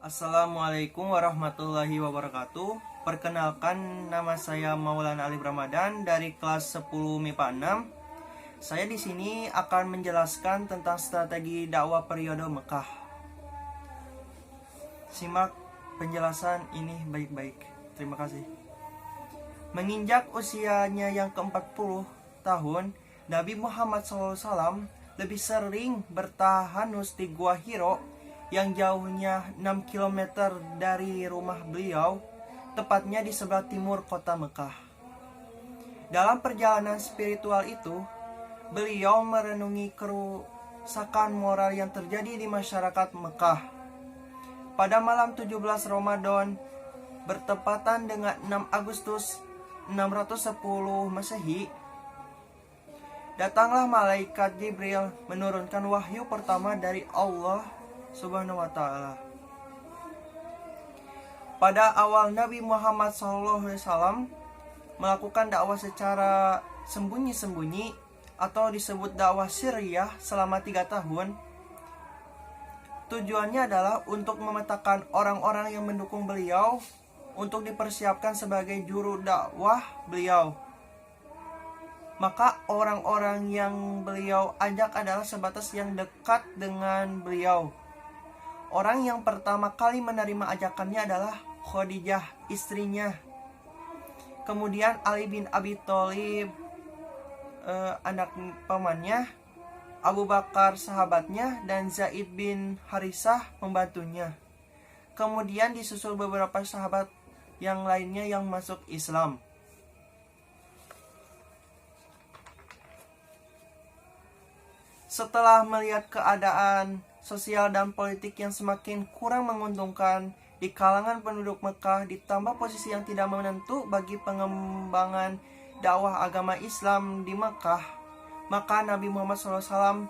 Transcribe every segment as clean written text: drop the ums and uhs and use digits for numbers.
Assalamualaikum warahmatullahi wabarakatuh. Perkenalkan, nama saya Maulana Ali Ramadan dari kelas 10 MIPA 6. Saya di sini akan menjelaskan tentang strategi dakwah periode Mekah. Simak penjelasan ini baik-baik. Terima kasih. Menginjak usianya yang ke-40 tahun, Nabi Muhammad SAW lebih sering bertahanus di Gua Hiro yang jauhnya 6 km dari rumah beliau, tepatnya di sebelah timur kota Mekah. Dalam perjalanan spiritual itu, beliau merenungi kerusakan moral yang terjadi di masyarakat Mekah. Pada malam 17 Ramadan, bertepatan dengan 6 Agustus 610 Masehi, datanglah malaikat Jibril menurunkan wahyu pertama dari Allah Subhanahu wa ta'ala. Pada awal Nabi Muhammad SAW melakukan dakwah secara sembunyi-sembunyi atau disebut dakwah sirriyah selama 3 tahun. Tujuannya adalah untuk memetakan orang-orang yang mendukung beliau untuk dipersiapkan sebagai juru dakwah beliau. Maka orang-orang yang beliau ajak adalah sebatas yang dekat dengan beliau. Orang yang pertama kali menerima ajakannya adalah Khadijah, istrinya. Kemudian Ali bin Abi Thalib, anak pamannya, Abu Bakar sahabatnya, dan Zaid bin Harisah membantunya. Kemudian disusul beberapa sahabat yang lainnya yang masuk Islam. Setelah melihat keadaan sosial dan politik yang semakin kurang menguntungkan di kalangan penduduk Mekah, ditambah posisi yang tidak menentu bagi pengembangan dakwah agama Islam di Mekah, maka Nabi Muhammad SAW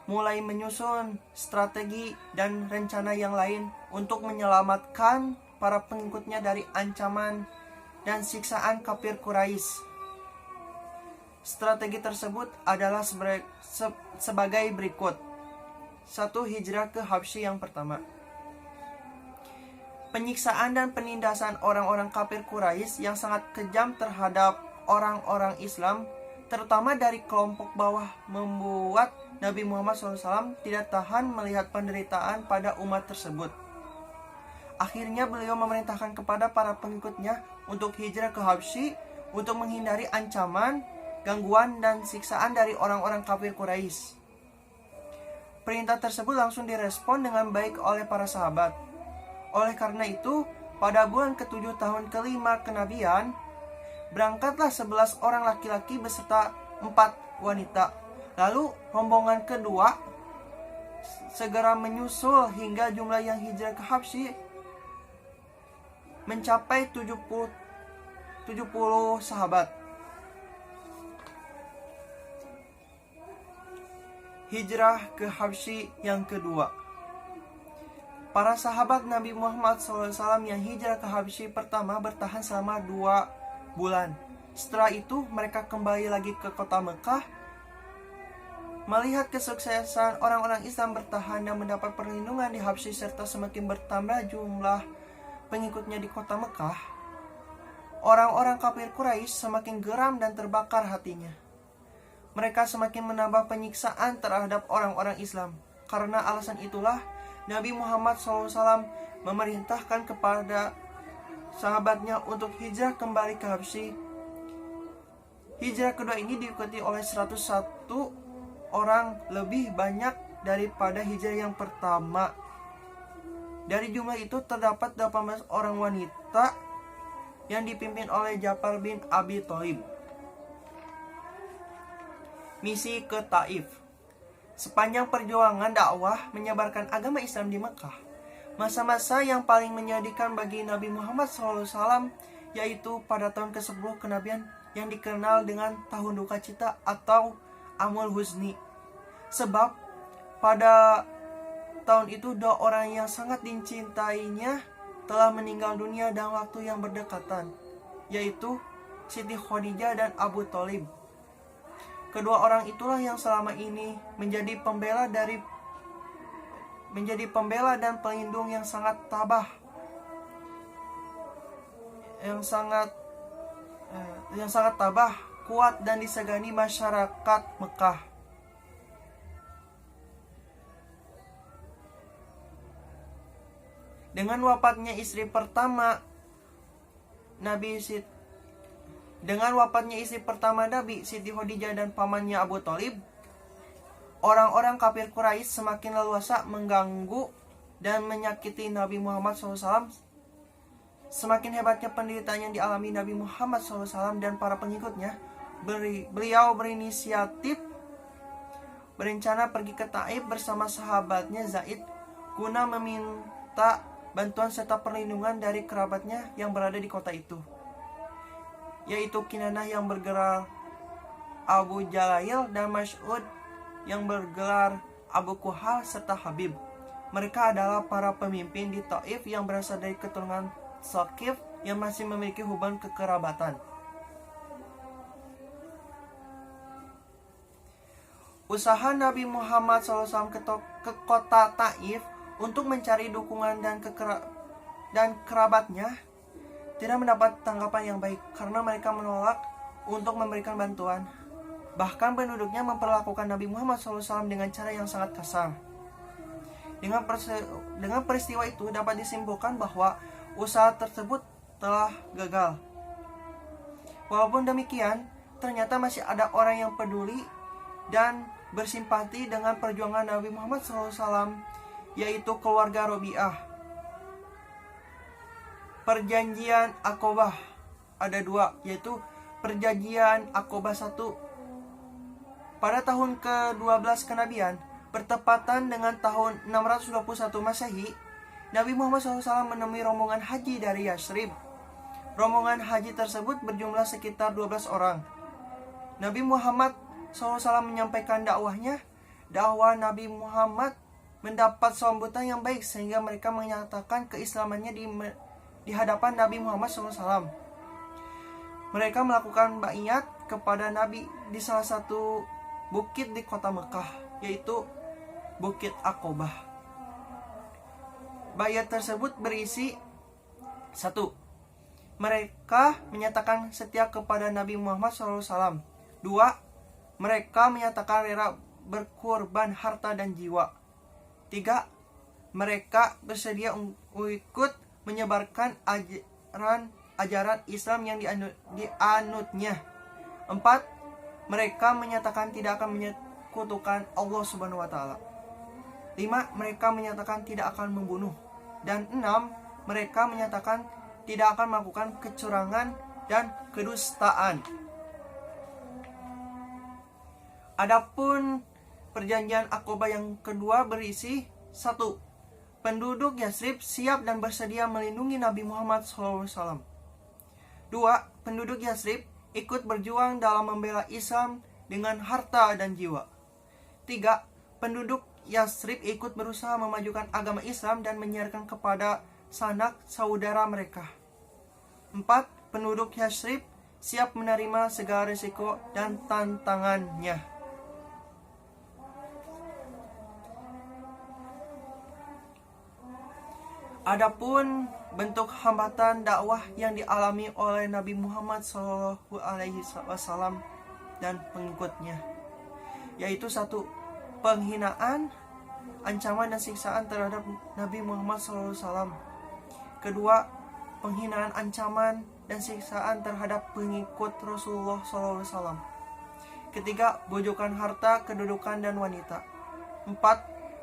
mulai menyusun strategi dan rencana yang lain untuk menyelamatkan para pengikutnya dari ancaman dan siksaan kafir Quraisy. Strategi tersebut adalah sebagai berikut. 1. Hijrah ke Habsyi yang pertama. Penyiksaan dan penindasan orang-orang kafir Quraisy yang sangat kejam terhadap orang-orang Islam, terutama dari kelompok bawah, membuat Nabi Muhammad SAW tidak tahan melihat penderitaan pada umat tersebut. Akhirnya beliau memerintahkan kepada para pengikutnya untuk hijrah ke Habsyi untuk menghindari ancaman, gangguan, dan siksaan dari orang-orang kafir Quraisy. Perintah tersebut langsung direspon dengan baik oleh para sahabat. Oleh karena itu, pada bulan ke-7 tahun ke-5 kenabian, berangkatlah 11 orang laki-laki beserta 4 wanita. Lalu rombongan kedua segera menyusul hingga jumlah yang hijrah ke Habsyi mencapai 70 sahabat. Hijrah ke Habsyi yang kedua. Para sahabat Nabi Muhammad SAW yang hijrah ke Habsyi pertama bertahan selama 2 bulan. Setelah itu mereka kembali lagi ke kota Mekah. Melihat kesuksesan orang-orang Islam bertahan dan mendapat perlindungan di Habsyi serta semakin bertambah jumlah pengikutnya di kota Mekah, orang-orang kafir Quraisy semakin geram dan terbakar hatinya. Mereka semakin menambah penyiksaan terhadap orang-orang Islam. Karena alasan itulah Nabi Muhammad SAW memerintahkan kepada sahabatnya untuk hijrah kembali ke Habsyi. Hijrah kedua ini diikuti oleh 101 orang, lebih banyak daripada hijrah yang pertama. Dari jumlah itu terdapat 18 orang wanita yang dipimpin oleh Ja'far bin Abi Thalib. Misi ke Taif. Sepanjang perjuangan dakwah menyebarkan agama Islam di Mekah, masa-masa yang paling menyedihkan bagi Nabi Muhammad SAW yaitu pada tahun ke-10 kenabian yang dikenal dengan tahun duka cita atau Amul Huzni. Sebab pada tahun itu 2 orang yang sangat dicintainya telah meninggal dunia dalam waktu yang berdekatan, yaitu Siti Khadijah dan Abu Thalib. Kedua orang itulah yang selama ini menjadi pembela dari menjadi pembela dan pelindung yang sangat tabah, yang sangat tabah, kuat dan disegani masyarakat Mekah. Dengan wafatnya istri pertama Nabi, Siti Khadijah dan pamannya Abu Thalib, orang-orang kafir Quraisy semakin leluasa mengganggu dan menyakiti Nabi Muhammad SAW. Semakin hebatnya penderitaan yang dialami Nabi Muhammad SAW dan para pengikutnya, beliau berinisiatif berencana pergi ke Taif bersama sahabatnya Zaid guna meminta bantuan serta perlindungan dari kerabatnya yang berada di kota itu, yaitu Kinanah yang bergelar Abu Jalail dan Mas'ud yang bergelar Abu Kuhal serta Habib. Mereka adalah para pemimpin di Taif yang berasal dari keturunan Saqif yang masih memiliki hubungan kekerabatan. Usaha Nabi Muhammad SAW ke kota Taif untuk mencari dukungan dan kerabatnya tidak mendapat tanggapan yang baik karena mereka menolak untuk memberikan bantuan. Bahkan penduduknya memperlakukan Nabi Muhammad SAW dengan cara yang sangat kasar. Dengan peristiwa itu dapat disimpulkan bahwa usaha tersebut telah gagal. Walaupun demikian, ternyata masih ada orang yang peduli dan bersimpati dengan perjuangan Nabi Muhammad SAW, yaitu keluarga Robi'ah. Perjanjian Aqobah ada dua, yaitu Perjanjian Aqobah 1 pada tahun ke-12 kenabian, bertepatan dengan tahun 621 Masehi. Nabi Muhammad SAW menemui rombongan haji dari Yasrib. Rombongan haji tersebut berjumlah sekitar 12 orang. Nabi Muhammad SAW menyampaikan dakwahnya. Dakwah Nabi Muhammad mendapat sambutan yang baik sehingga mereka menyatakan keislamannya di hadapan Nabi Muhammad SAW. Mereka melakukan baiat kepada Nabi di salah satu bukit di kota Mekah, yaitu Bukit Aqobah. Baiat tersebut berisi 1. Mereka menyatakan setia kepada Nabi Muhammad SAW. 2. Mereka menyatakan rela berkorban harta dan jiwa. 3. Mereka bersedia ikut menyebarkan ajaran Islam yang dianutnya. 4. Mereka menyatakan tidak akan menyekutukan Allah Subhanahu wa Ta'ala. 5. Mereka menyatakan tidak akan membunuh. Dan 6. Mereka menyatakan tidak akan melakukan kecurangan dan kedustaan. Adapun perjanjian Aqobah yang kedua berisi 1. Penduduk Yasrib siap dan bersedia melindungi Nabi Muhammad SAW. 2. Penduduk Yasrib ikut berjuang dalam membela Islam dengan harta dan jiwa. 3. Penduduk Yasrib ikut berusaha memajukan agama Islam dan menyiarkan kepada sanak saudara mereka. 4. Penduduk Yasrib siap menerima segala risiko dan tantangannya. Adapun bentuk hambatan dakwah yang dialami oleh Nabi Muhammad SAW dan pengikutnya, yaitu 1. Penghinaan, ancaman dan siksaan terhadap Nabi Muhammad SAW. Kedua, penghinaan, ancaman dan siksaan terhadap pengikut Rasulullah SAW. Ketiga, bujukan harta, kedudukan dan wanita. 4.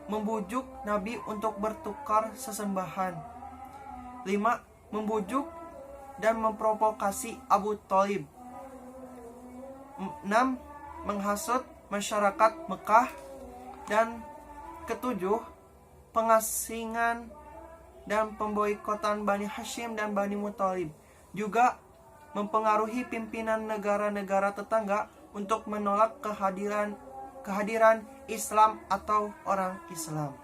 Membujuk Nabi untuk bertukar sesembahan. 5. Membujuk dan memprovokasi Abu Thalib. 6. Menghasut masyarakat Mekah. Dan ketujuh, pengasingan dan pemboikotan Bani Hashim dan Bani Muthalib. Juga mempengaruhi pimpinan negara-negara tetangga untuk menolak kehadiran Islam atau orang Islam.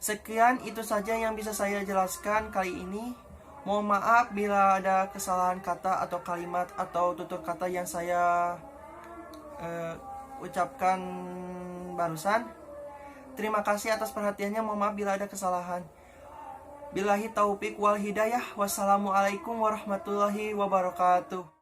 Sekian itu saja yang bisa saya jelaskan kali ini. Mohon maaf bila ada kesalahan kata atau kalimat atau tutur kata yang saya ucapkan barusan. Terima kasih atas perhatiannya. Mohon maaf bila ada kesalahan. Billahi taufik wal hidayah. Wassalamualaikum warahmatullahi wabarakatuh.